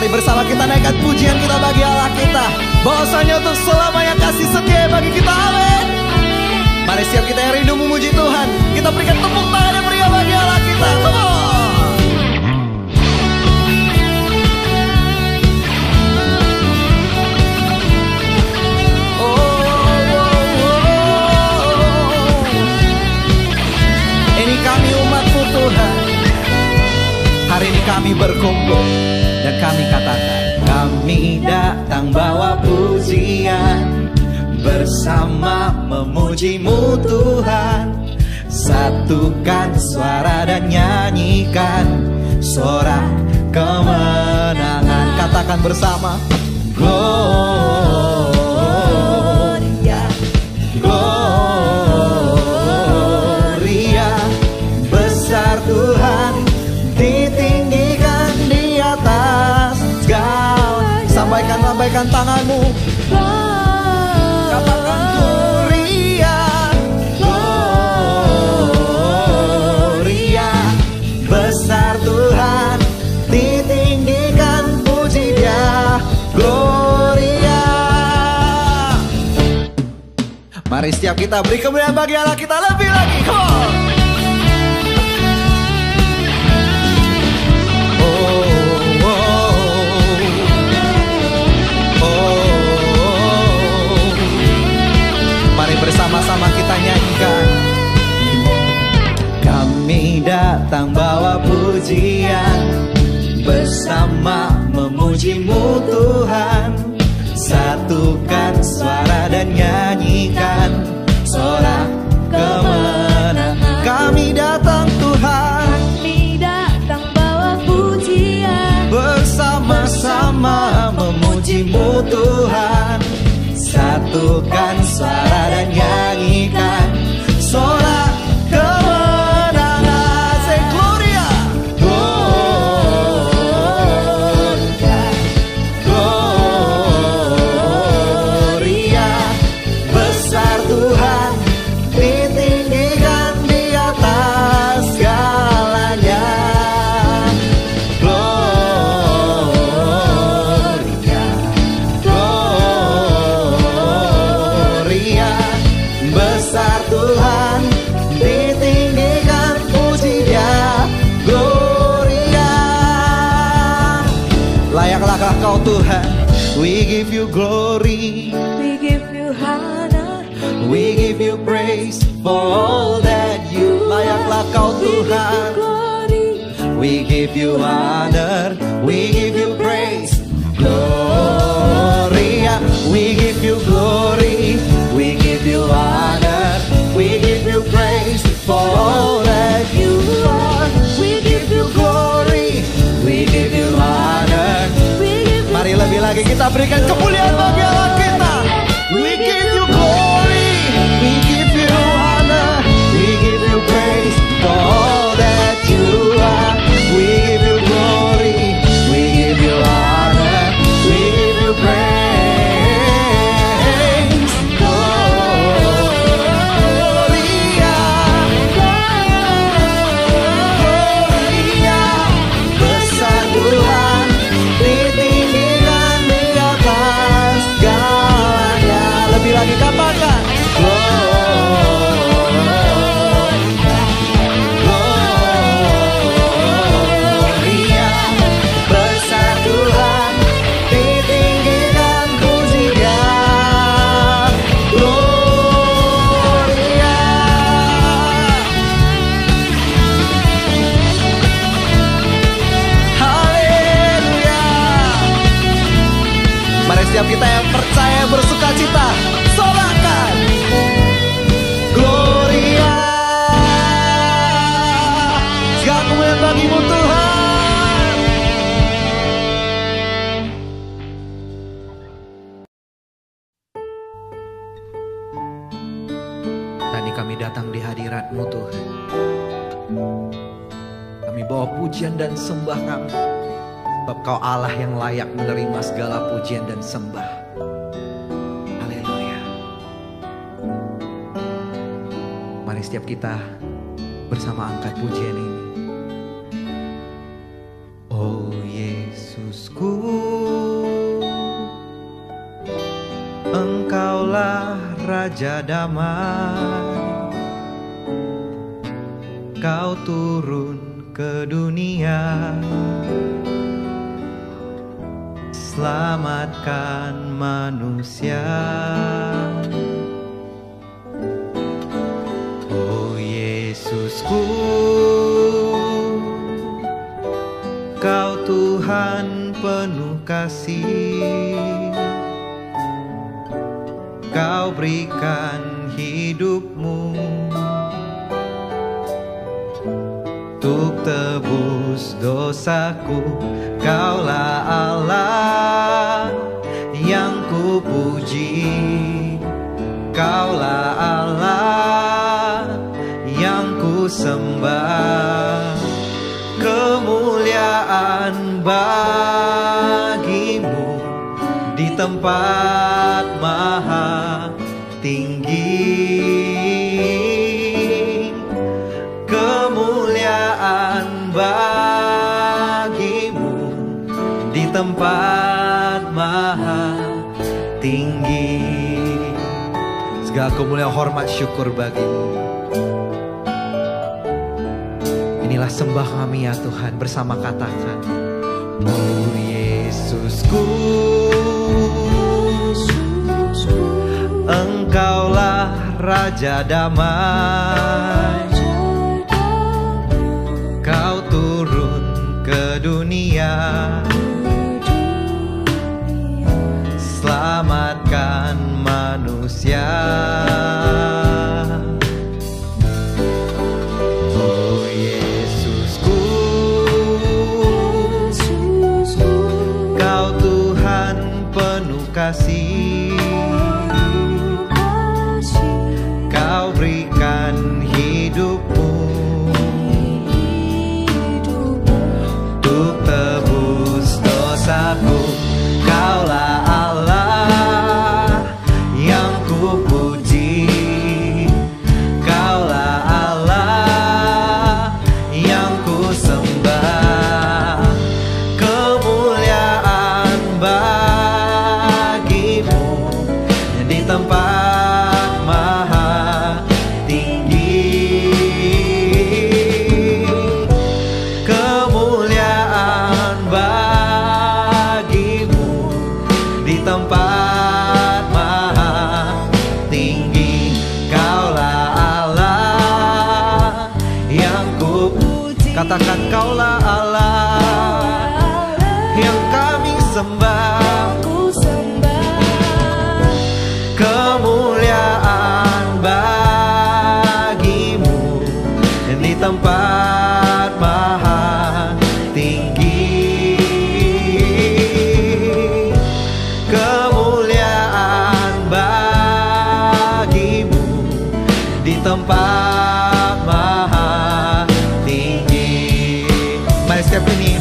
Mari bersama kita naikkan pujian kita bagi Allah kita. Bahwasanya untuk selamanya kasih setia bagi kita. Amin. Mari siap kita yang rindu memuji Tuhan, kita berikan tepuk tangan yang meriah bagi Allah kita. Come on. Ini kami umat-Mu Tuhan. Hari ini kami berkumpul dan kami katakan, kami datang bawa pujian, bersama memuji-Mu Tuhan. Satukan suara dan nyanyikan sorak kemenangan. Katakan bersama, Gloria, Gloria. Besar Tuhan, ditinggikan di atas segala. Sampaikan tanganmu. Katakan Gloria, Gloria. Besar Tuhan, ditinggikan, puji Dia, Gloria. Mari setiap kita beri kemuliaan bagi Allah kita lebih lagi. Come on. Bersama-sama kita nyanyikan. Kami datang bawa pujian, bersama memuji-Mu Tuhan. Satukan suara dan nyanyikan sorak kemenangan. Kami datang Tuhan, kami datang bawa pujian, bersama-sama memuji-Mu Tuhan. Satukan suara dan nyanyikan sorak kemenangan. Say Gloria, Gloria, Gloria. Besar Tuhan, ditinggikan di atas segalanya. Besar Tuhan, ditinggikan, puji Dia, Gloria. Layak-lakah Kau Tuhan, we give You glory, we give You honor, we give You praise for all that You. Layaklah Kau Tuhan, we give You honor, we give You praise, Gloria. We give You glory, we give You honor, we give You praise for all that You are. We give You glory, we give You honor. Mari lebih lagi kita berikan kemuliaan bagi Allah kita. We give You glory, we give You honor, we give You praise for all that You are. We give You glory, we give You honor, we give You praise. Lagi katakan Gloria. Besar Tuhan, ditinggikan, puji Dia, Gloria. Haleluya. Mari setiap kita yang percaya bersuka cita, sorakan Gloria. Segala kemuliaan bagi-Mu Tuhan. Tadi kami datang di hadirat-Mu Tuhan. Kami bawa pujian dan sembah kami, sebab Kau Allah yang layak menerima segala pujian dan sembah. Mari setiap kita bersama angkat pujian ini. Oh Yesusku, Engkaulah Raja Damai, Kau turun ke dunia, selamatkan manusia. Oh Yesusku, Kau Tuhan penuh kasih, Kau berikan hidupmu untuk tebus dosaku. Kaulah Allah yang kupuji, Kaulah Allah yang ku sembah. Kemuliaan bagimu di tempat maha tinggi. Kemuliaan bagimu di tempat maha tinggi. Segala kemuliaan, hormat, syukur bagimu. Inilah sembah kami ya Tuhan, bersama katakan, oh Yesusku, Engkaulah Raja Damai, Kau turun ke dunia, selamatkan manusia. Oh Yesusku, Kau Tuhan penuh kasih, Kau berikan hidupmu untuk tebus dosaku. Kaulah Allah yang kupuji, Kaulah Allah yang ku sembah. Kemuliaan bagimu di tempat maha tinggi. Kemuliaan bagimu di tempat maha tinggi. Kaulah Allah yang ku puji. Katakan, Kaulah Allah yang kami sembah. Kemuliaan bagimu di tempat maha tinggi. Kemuliaan bagimu di tempat maha tinggi. Mari setiap ini,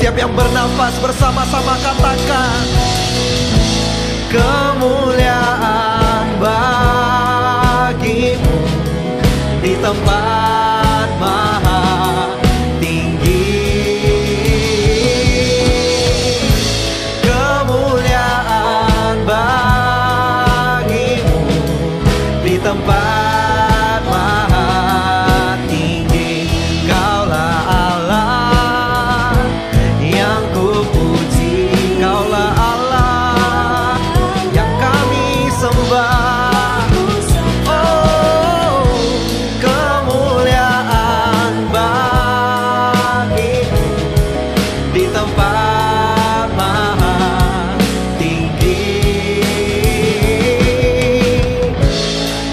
setiap yang bernafas bersama-sama katakan, kemuliaan bagimu di tempat maha tinggi. Kemuliaan bagimu di tempat maha tinggi. Kaulah Allah yang kupuji, Kaulah Allah yang kami sembah. Oh, kemuliaan bagimu di tempat maha tinggi.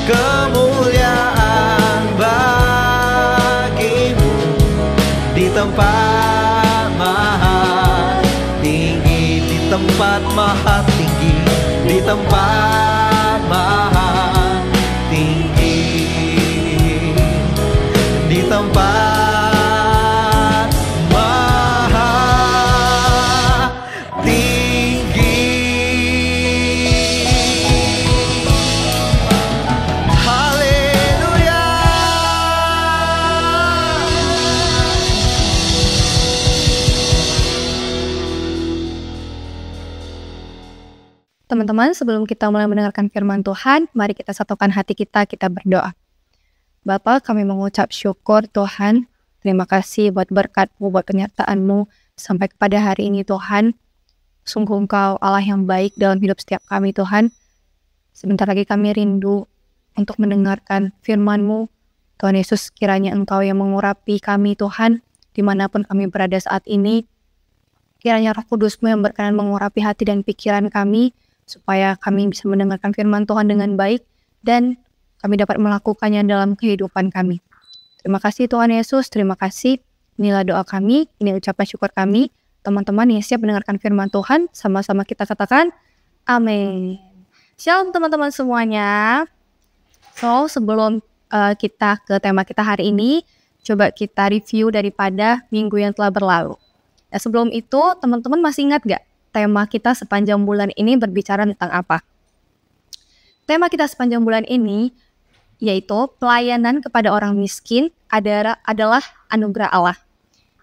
Kemuliaan bagimu di tempat maha tinggi. Di tempat maha tinggi, di tempat maha tinggi, di tempat maha tinggi. Haleluya. Teman-teman, sebelum kita mulai mendengarkan firman Tuhan, mari kita satukan hati kita berdoa. Bapa, kami mengucap syukur Tuhan. Terima kasih buat berkat-Mu, buat penyertaan-Mu sampai kepada hari ini Tuhan. Sungguh Engkau Allah yang baik dalam hidup setiap kami Tuhan. Sebentar lagi kami rindu untuk mendengarkan firman-Mu. Tuhan Yesus, kiranya Engkau yang mengurapi kami Tuhan, dimanapun kami berada saat ini. Kiranya Roh Kudus-Mu yang berkenan mengurapi hati dan pikiran kami, supaya kami bisa mendengarkan firman Tuhan dengan baik, dan kami dapat melakukannya dalam kehidupan kami. Terima kasih Tuhan Yesus, terima kasih. Inilah doa kami, ini ucapan syukur kami. Teman-teman yang siap mendengarkan firman Tuhan, sama-sama kita katakan, amin. Shalom teman-teman semuanya. So, sebelum kita ke tema kita hari ini, coba kita review daripada minggu yang telah berlalu. Nah, sebelum itu, teman-teman masih ingat gak tema kita sepanjang bulan ini berbicara tentang apa? Tema kita sepanjang bulan ini yaitu pelayanan kepada orang miskin adalah anugerah Allah.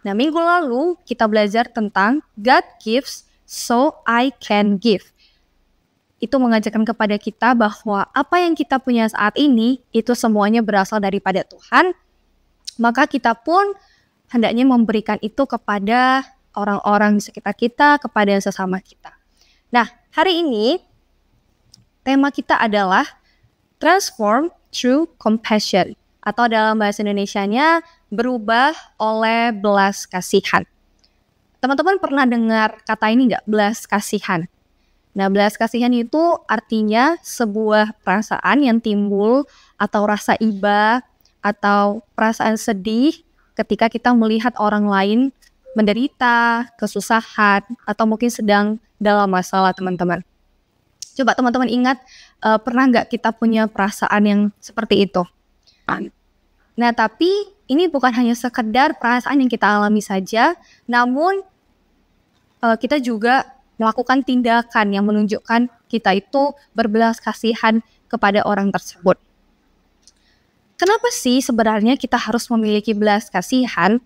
Nah, minggu lalu kita belajar tentang God gives so I can give. Itu mengajarkan kepada kita bahwa apa yang kita punya saat ini itu semuanya berasal daripada Tuhan. Maka kita pun hendaknya memberikan itu kepada orang-orang di sekitar kita, kepada sesama kita. Nah, hari ini tema kita adalah transform through compassion, atau dalam bahasa Indonesianya berubah oleh belas kasihan. Teman-teman pernah dengar kata ini nggak? Belas kasihan. Nah, belas kasihan itu artinya sebuah perasaan yang timbul atau rasa iba atau perasaan sedih ketika kita melihat orang lain menderita, kesusahan, atau mungkin sedang dalam masalah teman-teman. Coba teman-teman ingat, pernah nggak kita punya perasaan yang seperti itu? Nah, tapi ini bukan hanya sekedar perasaan yang kita alami saja, namun kita juga melakukan tindakan yang menunjukkan kita itu berbelas kasihan kepada orang tersebut. Kenapa sih sebenarnya kita harus memiliki belas kasihan?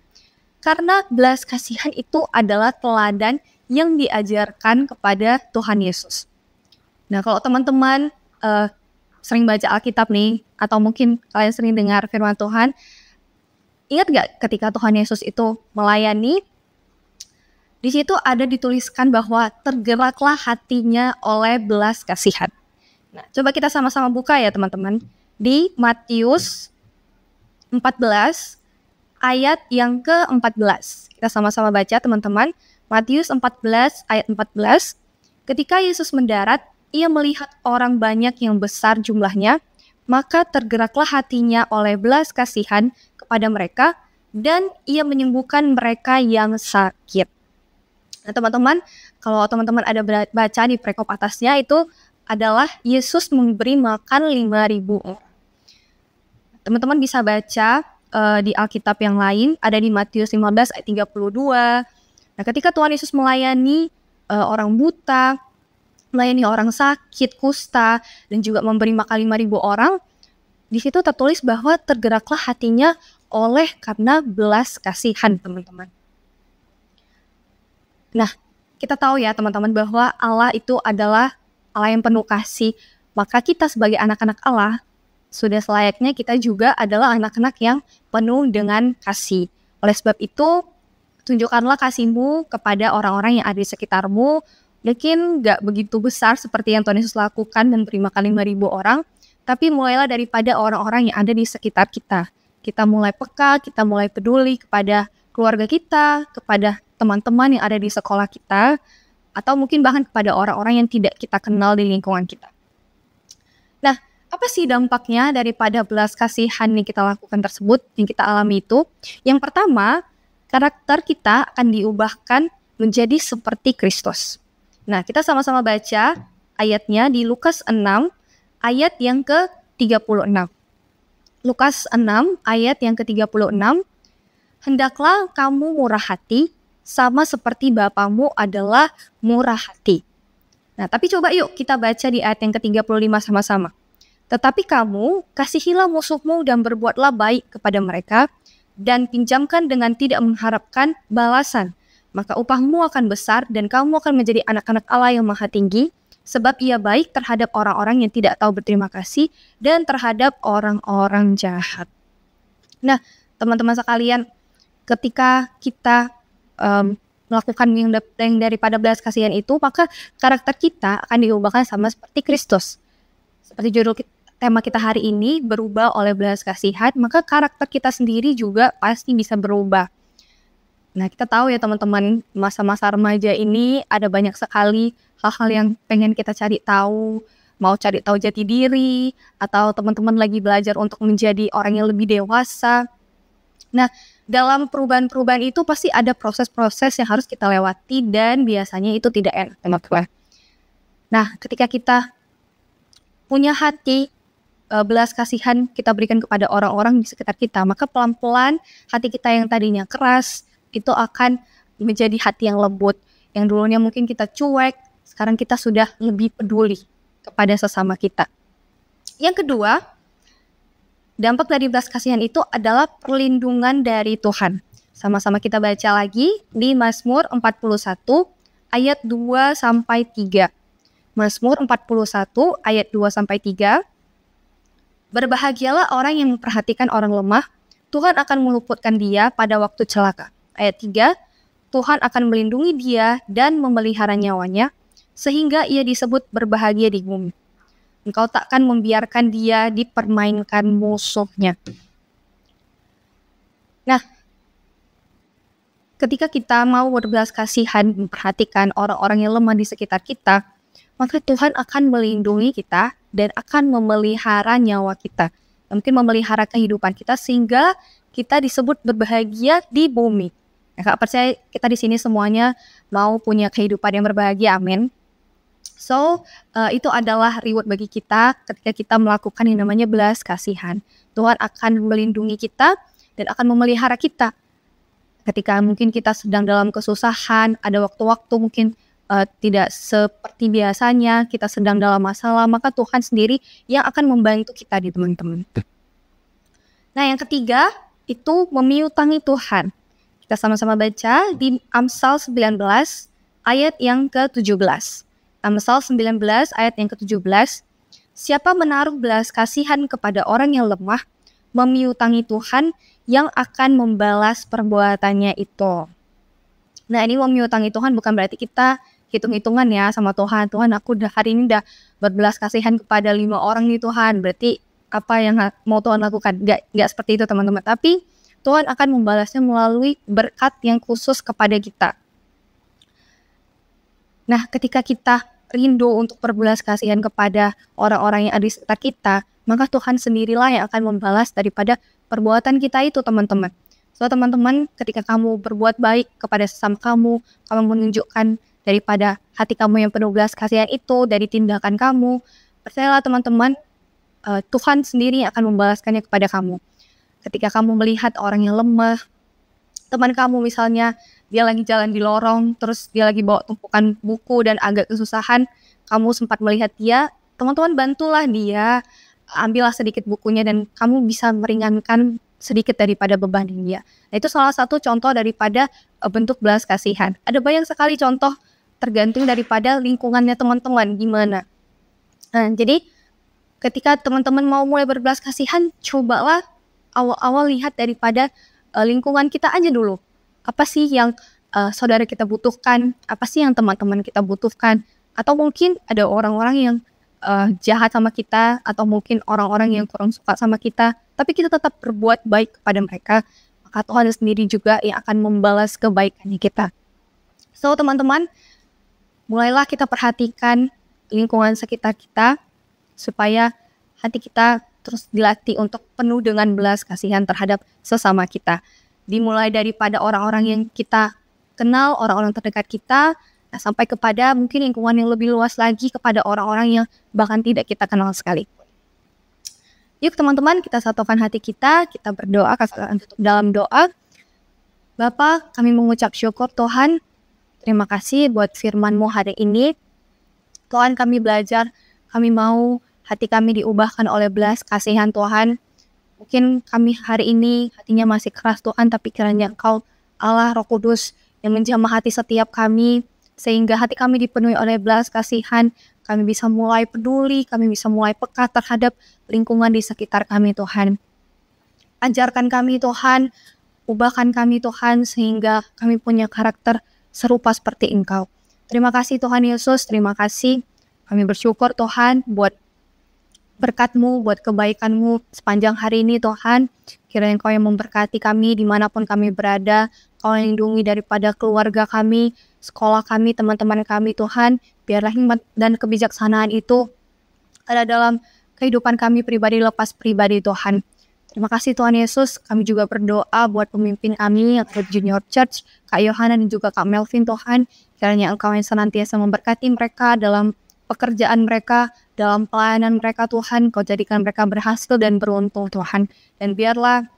Karena belas kasihan itu adalah teladan yang diajarkan kepada Tuhan Yesus. Nah, kalau teman-teman sering baca Alkitab nih, atau mungkin kalian sering dengar firman Tuhan, ingat gak ketika Tuhan Yesus itu melayani, di situ ada dituliskan bahwa tergeraklah hatinya oleh belas kasihan. Nah, coba kita sama-sama buka ya teman-teman, di Matius 14, ayat yang ke-14. Kita sama-sama baca teman-teman. Matius 14 ayat 14. Ketika Yesus mendarat, ia melihat orang banyak yang besar jumlahnya, maka tergeraklah hatinya oleh belas kasihan kepada mereka, dan ia menyembuhkan mereka yang sakit. Nah teman-teman, kalau teman-teman ada baca di perikop atasnya, itu adalah Yesus memberi makan 5.000 orang. Teman-teman bisa baca di Alkitab yang lain, ada di Matius 15 ayat 32. Nah, ketika Tuhan Yesus melayani orang buta, melayani orang sakit, kusta, dan juga memberi makan 5.000 orang, di situ tertulis bahwa tergeraklah hatinya oleh karena belas kasihan, teman-teman. Nah, kita tahu ya teman-teman bahwa Allah itu adalah Allah yang penuh kasih. Maka kita sebagai anak-anak Allah, sudah selayaknya kita juga adalah anak-anak yang penuh dengan kasih. Oleh sebab itu, tunjukkanlah kasih-Mu kepada orang-orang yang ada di sekitar-Mu. Mungkin gak begitu besar seperti yang Tuhan Yesus lakukan dan beri makan 5.000 orang, tapi mulailah daripada orang-orang yang ada di sekitar kita. Kita mulai peka, kita mulai peduli kepada keluarga kita, kepada teman-teman yang ada di sekolah kita, atau mungkin bahkan kepada orang-orang yang tidak kita kenal di lingkungan kita. Nah, apa sih dampaknya daripada belas kasihan yang kita lakukan tersebut, yang kita alami itu? Yang pertama, karakter kita akan diubahkan menjadi seperti Kristus. Nah, kita sama-sama baca ayatnya di Lukas 6, ayat yang ke-36. Lukas 6, ayat yang ke-36. Hendaklah kamu murah hati, sama seperti Bapamu adalah murah hati. Nah, tapi coba yuk kita baca di ayat yang ke-35 sama-sama. Tetapi kamu, kasihilah musuhmu dan berbuatlah baik kepada mereka, dan pinjamkan dengan tidak mengharapkan balasan. Maka upahmu akan besar dan kamu akan menjadi anak-anak Allah yang maha tinggi, sebab ia baik terhadap orang-orang yang tidak tahu berterima kasih dan terhadap orang-orang jahat. Nah, teman-teman sekalian, ketika kita melakukan yang daripada belas kasihan itu, maka karakter kita akan diubahkan sama seperti Kristus. Seperti judul tema kita hari ini, berubah oleh belas kasihan, maka karakter kita sendiri juga pasti bisa berubah. Nah, kita tahu ya teman-teman, masa-masa remaja ini ada banyak sekali hal-hal yang pengen kita cari tahu, mau cari tahu jati diri, atau teman-teman lagi belajar untuk menjadi orang yang lebih dewasa. Nah, dalam perubahan-perubahan itu pasti ada proses-proses yang harus kita lewati dan biasanya itu tidak enak, teman-teman. Nah, ketika kita punya hati belas kasihan kita berikan kepada orang-orang di sekitar kita, maka pelan-pelan hati kita yang tadinya keras itu akan menjadi hati yang lembut. Yang dulunya mungkin kita cuek, sekarang kita sudah lebih peduli kepada sesama kita. Yang kedua, dampak dari belas kasihan itu adalah perlindungan dari Tuhan. Sama-sama kita baca lagi di Mazmur 41 ayat 2-3. Mazmur 41 ayat 2-3. Berbahagialah orang yang memperhatikan orang lemah, Tuhan akan meluputkan dia pada waktu celaka. Ayat 3, Tuhan akan melindungi dia dan memelihara nyawanya, sehingga ia disebut berbahagia di bumi. Engkau takkan membiarkan dia dipermainkan musuhnya. Nah, ketika kita mau berbelas kasihan, memperhatikan orang-orang yang lemah di sekitar kita, maka Tuhan akan melindungi kita dan akan memelihara nyawa kita. Mungkin memelihara kehidupan kita sehingga kita disebut berbahagia di bumi. Nah, Kak percaya kita di sini semuanya mau punya kehidupan yang berbahagia, amin. So, itu adalah reward bagi kita ketika kita melakukan yang namanya belas kasihan. Tuhan akan melindungi kita dan akan memelihara kita. Ketika mungkin kita sedang dalam kesusahan, ada waktu-waktu mungkin tidak seperti biasanya, kita sedang dalam masalah, maka Tuhan sendiri yang akan membantu kita di teman-teman. Nah, yang ketiga, itu memiutangi Tuhan. Kita sama-sama baca di Amsal 19 ayat yang ke-17. Amsal 19 ayat yang ke-17, siapa menaruh belas kasihan kepada orang yang lemah, memiutangi Tuhan yang akan membalas perbuatannya itu. Nah, ini memiutangi Tuhan bukan berarti kita hitung-hitungan ya sama Tuhan. Tuhan, aku hari ini udah berbelas kasihan kepada 5 orang nih Tuhan. Berarti apa yang mau Tuhan lakukan? Nggak seperti itu teman-teman. Tapi Tuhan akan membalasnya melalui berkat yang khusus kepada kita. Nah, ketika kita rindu untuk berbelas kasihan kepada orang-orang yang ada di sekitar kita, maka Tuhan sendirilah yang akan membalas daripada perbuatan kita itu, teman-teman. So, teman-teman, ketika kamu berbuat baik kepada sesama kamu menunjukkan daripada hati kamu yang penuh belas kasihan itu dari tindakan kamu, percayalah teman-teman, Tuhan sendiri yang akan membalaskannya kepada kamu. Ketika kamu melihat orang yang lemah, teman kamu misalnya, dia lagi jalan di lorong, terus dia lagi bawa tumpukan buku dan agak kesusahan, kamu sempat melihat dia, teman-teman bantulah dia, ambillah sedikit bukunya dan kamu bisa meringankan sedikit daripada beban dia. Nah, itu salah satu contoh daripada bentuk belas kasihan. Ada banyak sekali contoh tergantung daripada lingkungannya teman-teman gimana. Nah, jadi ketika teman-teman mau mulai berbelas kasihan, cobalah awal-awal lihat daripada lingkungan kita aja dulu. Apa sih yang saudara kita butuhkan? Apa sih yang teman-teman kita butuhkan? Atau mungkin ada orang-orang yang jahat sama kita, atau mungkin orang-orang yang kurang suka sama kita, tapi kita tetap berbuat baik kepada mereka, maka Tuhan sendiri juga yang akan membalas kebaikannya kita. So, teman-teman, mulailah kita perhatikan lingkungan sekitar kita, supaya hati kita terus dilatih untuk penuh dengan belas kasihan terhadap sesama kita. Dimulai daripada orang-orang yang kita kenal, orang-orang terdekat kita, sampai kepada mungkin lingkungan yang lebih luas lagi kepada orang-orang yang bahkan tidak kita kenal sekali. Yuk teman-teman, kita satukan hati kita berdoa, dalam doa. Bapa, kami mengucap syukur Tuhan, terima kasih buat firman-Mu hari ini. Tuhan, kami belajar, kami mau hati kami diubahkan oleh belas kasihan Tuhan. Mungkin kami hari ini hatinya masih keras Tuhan, tapi kiranya Engkau Allah Roh Kudus yang menjamah hati setiap kami, sehingga hati kami dipenuhi oleh belas kasihan, kami bisa mulai peduli, kami bisa mulai peka terhadap lingkungan di sekitar kami Tuhan. Ajarkan kami Tuhan, ubahkan kami Tuhan, sehingga kami punya karakter serupa seperti Engkau. Terima kasih Tuhan Yesus, terima kasih. Kami bersyukur Tuhan buat berkat-Mu, buat kebaikan-Mu sepanjang hari ini Tuhan. Kiranya Engkau yang memberkati kami dimanapun kami berada. Kau yang lindungi daripada keluarga kami, sekolah kami, teman-teman kami Tuhan. Biarlah hikmat dan kebijaksanaan itu ada dalam kehidupan kami pribadi lepas pribadi Tuhan. Terima kasih Tuhan Yesus. Kami juga berdoa buat pemimpin kami yang ada di Junior Church, Kak Yohana dan juga Kak Melvin Tuhan. Kiranya Engkau yang senantiasa memberkati mereka dalam pekerjaan mereka, dalam pelayanan mereka Tuhan. Kau jadikan mereka berhasil dan beruntung Tuhan. Dan biarlah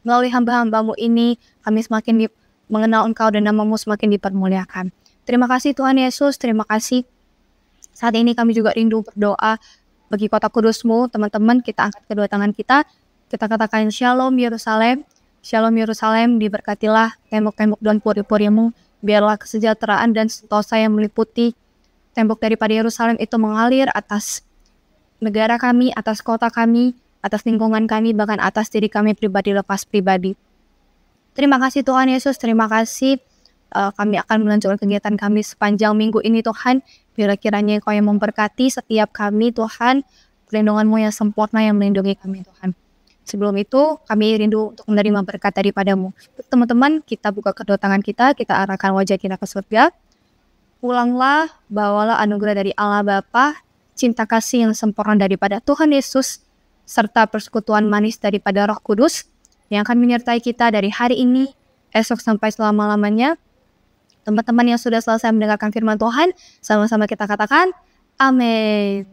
melalui hamba-hamba-Mu ini kami semakin mengenal Engkau dan nama-Mu semakin dipermuliakan. Terima kasih Tuhan Yesus, terima kasih. Saat ini kami juga rindu berdoa bagi kota kudus-Mu. Teman-teman, kita angkat kedua tangan kita katakan Shalom Yerusalem. Shalom Yerusalem, diberkatilah tembok-tembok dan puri-puri-Mu. Biarlah kesejahteraan dan sentosa yang meliputi tembok daripada Yerusalem itu mengalir atas negara kami, atas kota kami, atas lingkungan kami, bahkan atas diri kami pribadi lepas pribadi. Terima kasih Tuhan Yesus, terima kasih. Kami akan melanjutkan kegiatan kami sepanjang minggu ini Tuhan. Biarlah kiranya Engkau yang memberkati setiap kami Tuhan. Perlindungan-Mu yang sempurna yang melindungi kami Tuhan. Sebelum itu kami rindu untuk menerima berkat daripada-Mu. Teman-teman, kita buka kedua tangan kita arahkan wajah kita ke surga. Pulanglah, bawalah anugerah dari Allah Bapa, cinta kasih yang sempurna daripada Tuhan Yesus, serta persekutuan manis daripada Roh Kudus yang akan menyertai kita dari hari ini, esok sampai selama-lamanya. Teman-teman yang sudah selesai mendengarkan firman Tuhan, sama-sama kita katakan, Amin.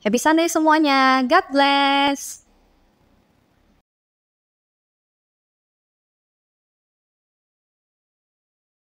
Happy Sunday semuanya. God bless.